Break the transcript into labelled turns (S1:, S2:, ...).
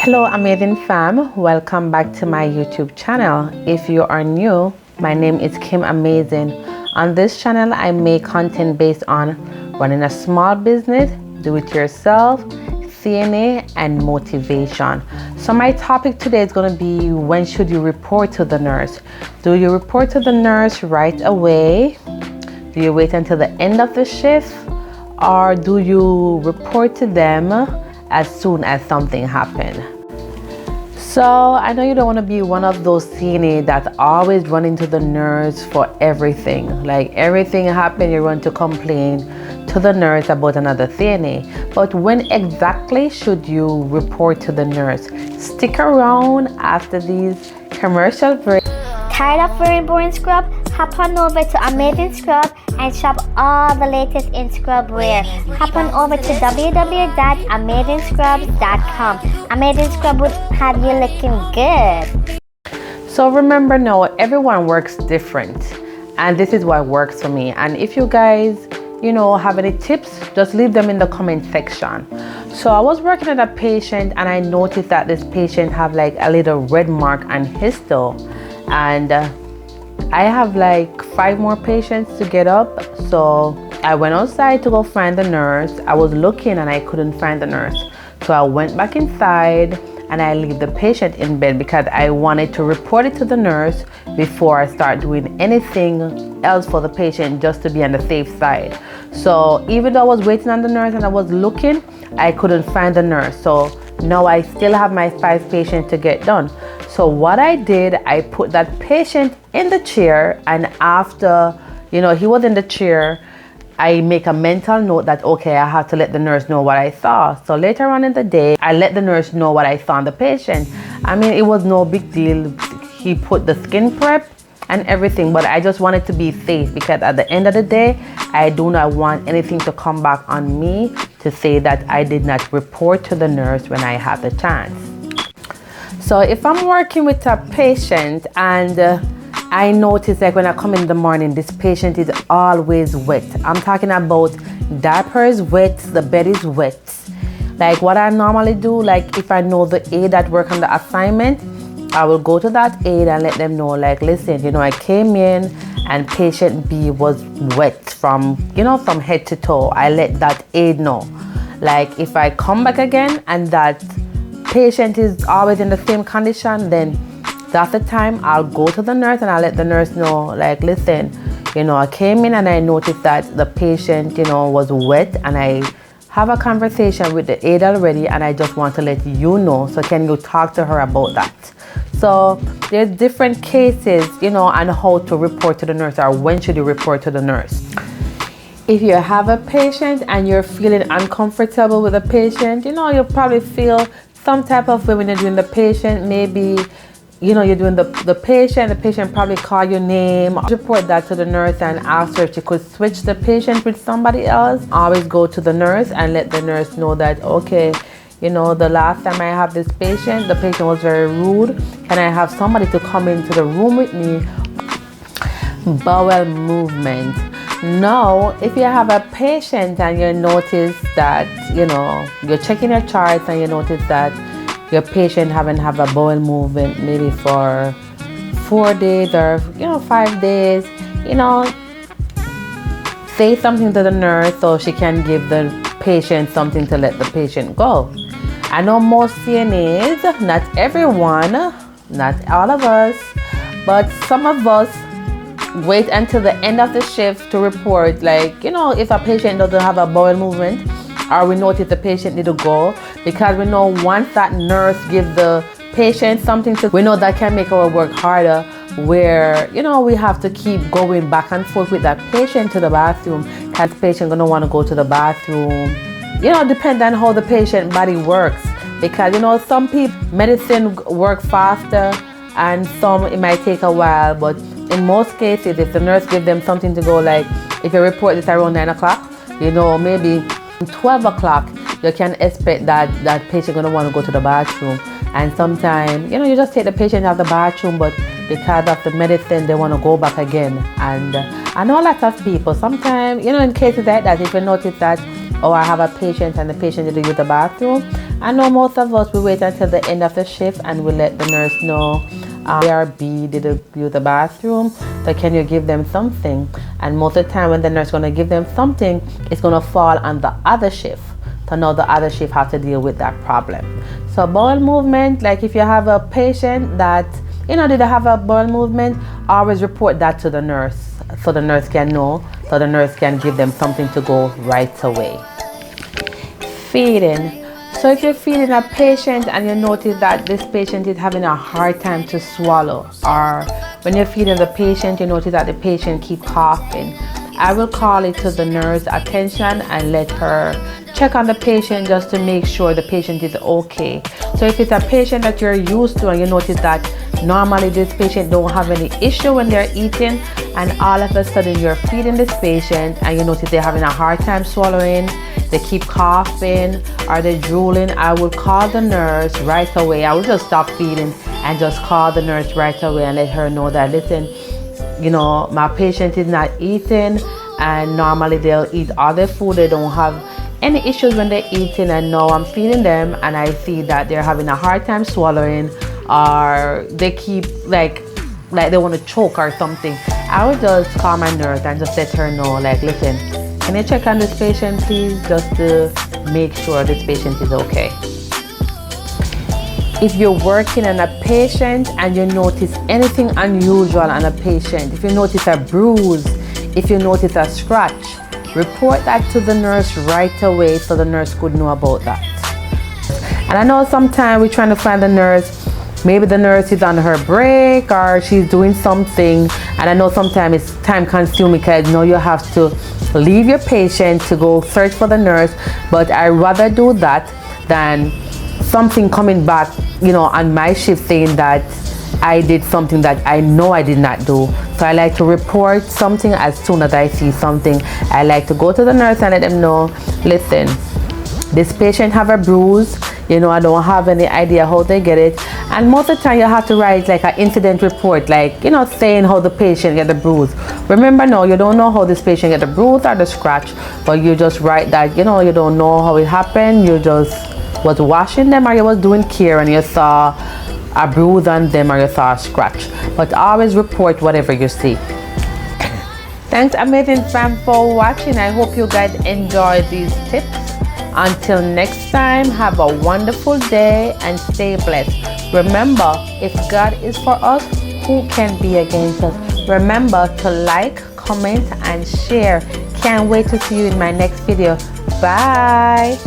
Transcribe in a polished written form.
S1: Hello amazing fam, welcome back to my YouTube channel. If you are new, my name is Kim Amazen. On this channel I make content based on running a small business, do it yourself, CNA, and motivation. So my topic today is going to be, when should you report to the nurse? Do you report to the nurse right away? Do you wait until the end of the shift? Or do you report to them as soon as something happens? So I know you don't want to be one of those CNA that always run into the nurse for everything. Like everything happen, you run to complain to the nurse about another CNA. But when exactly should you report to the nurse? Stick around after these commercial breaks.
S2: Tired of wearing boring scrub? Hop on over to Amazen Scrub and shop all the latest in scrub wear. Hop on over to www.amazenscrubs.com. Amazen Scrub would have you looking good.
S1: So remember now, everyone works different, and this is what works for me. And if you guys, have any tips, just leave them in the comment section. So I was working at a patient and I noticed that this patient have like a little red mark on his toe, and I have like 5 more patients to get up. So I went outside to go find the nurse. I was looking and I couldn't find the nurse. So I went back inside and I leave the patient in bed because I wanted to report it to the nurse before I start doing anything else for the patient, just to be on the safe side. So even though I was waiting on the nurse and I was looking, I couldn't find the nurse. So now I still have my 5 patients to get done. So what I did, I put that patient in the chair, and after he was in the chair, I make a mental note that okay, I have to let the nurse know what I saw. So later on in the day, I let the nurse know what I saw in the patient. I mean, it was no big deal. He put the skin prep and everything, but I just wanted to be safe, because at the end of the day, I do not want anything to come back on me to say that I did not report to the nurse when I had the chance. So if I'm working with a patient and I notice, like when I come in the morning, this patient is always wet. I'm talking about diaper is wet, the bed is wet. Like what I normally do, like if I know the aide that work on the assignment, I will go to that aide and let them know, like, listen, I came in and patient B was wet from head to toe. I let that aide know. Like if I come back again and that patient is always in the same condition, then that's the time I'll go to the nurse and I'll let the nurse know, like, listen, I came in and I noticed that the patient, was wet, and I have a conversation with the aide already, and I just want to let you know. So can you talk to her about that? So there's different cases, on how to report to the nurse, or when should you report to the nurse. If you have a patient and you're feeling uncomfortable with the patient, you'll probably feel some type of way when you're doing the patient. Maybe you're doing the patient probably call your name. Report that to the nurse and ask her if she could switch the patient with somebody else. Always go to the nurse and let the nurse know that, okay, the last time I have this patient, the patient was very rude. Can I have somebody to come into the room with me? Bowel movement. Now, if you have a patient and you notice that, you're checking your charts and you notice that your patient haven't have a bowel movement maybe for 4 days or 5 days, say something to the nurse so she can give the patient something to let the patient go. I know most CNAs, not everyone, not all of us, but some of us wait until the end of the shift to report, like, if a patient doesn't have a bowel movement, or we notice the patient need to go, because we know once that nurse gives the patient something to, we know that can make our work harder, where we have to keep going back and forth with that patient to the bathroom, because the patient gonna want to go to the bathroom. Depend on how the patient body works, because some people medicine work faster and some it might take a while, but in most cases, if the nurse gives them something to go, like if you report this around 9 o'clock, maybe 12 o'clock, you can expect that patient gonna want to go to the bathroom. And sometimes, you just take the patient out of the bathroom, but because of the medicine, they want to go back again. And I know a lot of people, sometimes, in cases like that, if you notice that, oh, I have a patient and the patient need to use the bathroom, I know most of us, we wait until the end of the shift and we let the nurse know ARB did use the bathroom, so can you give them something? And most of the time when the nurse is going to give them something, it's going to fall on the other shift. So now the other shift has to deal with that problem. So bowel movement, like if you have a patient that, did they have a bowel movement, always report that to the nurse so the nurse can know, so the nurse can give them something to go right away. Feeding. So if you're feeding a patient and you notice that this patient is having a hard time to swallow, or when you're feeding the patient, you notice that the patient keeps coughing, I will call it to the nurse attention and let her check on the patient just to make sure the patient is okay. So if it's a patient that you're used to and you notice that normally this patient don't have any issue when they're eating, and all of a sudden you're feeding this patient and you notice they're having a hard time swallowing, they keep coughing or they're drooling, I will call the nurse right away. I will just stop feeding and just call the nurse right away and let her know that, listen, my patient is not eating, and normally they'll eat other food, they don't have any issues when they're eating, and now I'm feeding them and I see that they're having a hard time swallowing, or they keep like they want to choke or something. I would just call my nurse and just let her know, like, listen, can you check on this patient please, just to make sure this patient is okay. If you're working on a patient and you notice anything unusual on a patient, if you notice a bruise, if you notice a scratch, report that to the nurse right away so the nurse could know about that. And I know sometimes we're trying to find the nurse, maybe the nurse is on her break or she's doing something, and I know sometimes it's time consuming because you have to leave your patient to go search for the nurse, but I rather do that than something coming back on my shift saying that I did something that I know I did not do. So I like to report something as soon as I see something. I like to go to the nurse and let them know, listen, this patient have a bruise, I don't have any idea how they get it. And most of the time you have to write like an incident report, like, saying how the patient get the bruise. Remember, no, you don't know how this patient get the bruise or the scratch, but you just write that, you don't know how it happened, you just was washing them or you was doing care and you saw a bruise on them or you saw a scratch. But always report whatever you see. Thanks Amazing fam for watching. I hope you guys enjoyed these tips. Until next time, have a wonderful day and stay blessed. Remember, if God is for us, who can be against us? Remember to like, comment and share. Can't wait to see you in my next video. Bye.